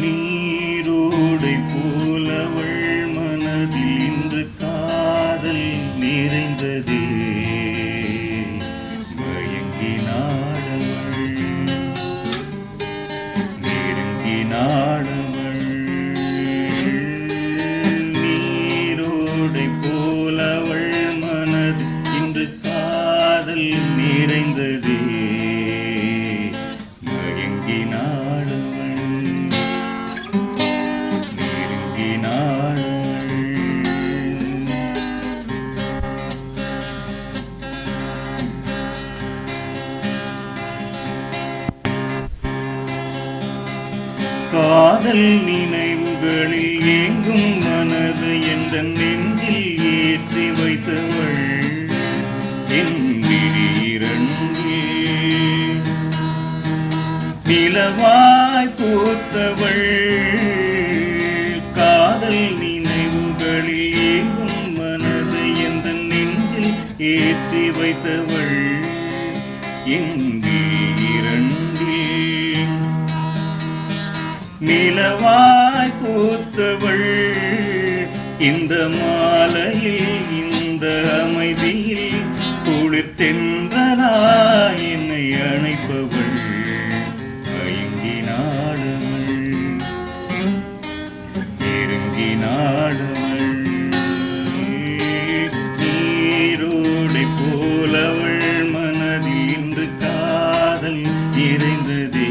நீரோடை போலவள் மனதில் இன்று காதல் நிறைந்ததே. மயங்கினாடவள் நெருங்கினாடவள். நீரோடை போலவள் மனதில் இன்று காதல் நிறைந்ததே. காதல் நினைவுகளில் ஏங்கும் மனது என்ற நெஞ்சில் ஏற்றி வைத்தவள் என் விழிரண்டில் நிலவாய் பூத்தவள். காதல் நினைவுகளில் ஏங்கும் மனது என்ற நெஞ்சில் ஏற்றி வைத்தவள் என் விழிரண்டில் நிலவாய் பூத்தவள். இந்த மாலையில் இந்த அமைதியில் குளிர் தென்றலாய் என்னை அணைப்பவள். மயங்கினாடவள் நெருங்கினாடவள். நீரோடை போலவள் மனதில் இன்று காதல் நிறைந்ததே.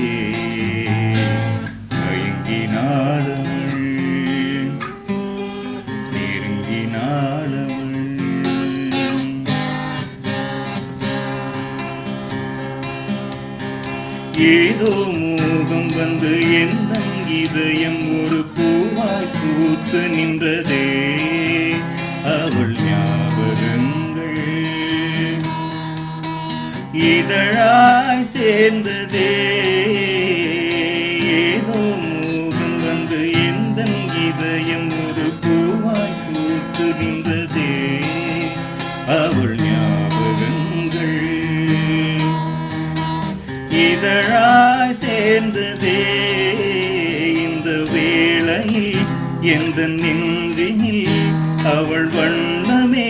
ஏதோ மோகம் வந்து என் இதயம் ஒரு பூவாய் பூத்து நின்றதே. அவள் ஞாபகங்கள் இதழாய் சேர்ந்ததே. ஏதோ மோகம் வந்து என் இதயம் ஒரு பூவாய் பூத்து நின்றதே. அவள் ஞாபகங்கள் இதழாய் சேர்ந்ததே. இந்த வேளையில் எந்த நெஞ்சினில் அவள் வண்ணமே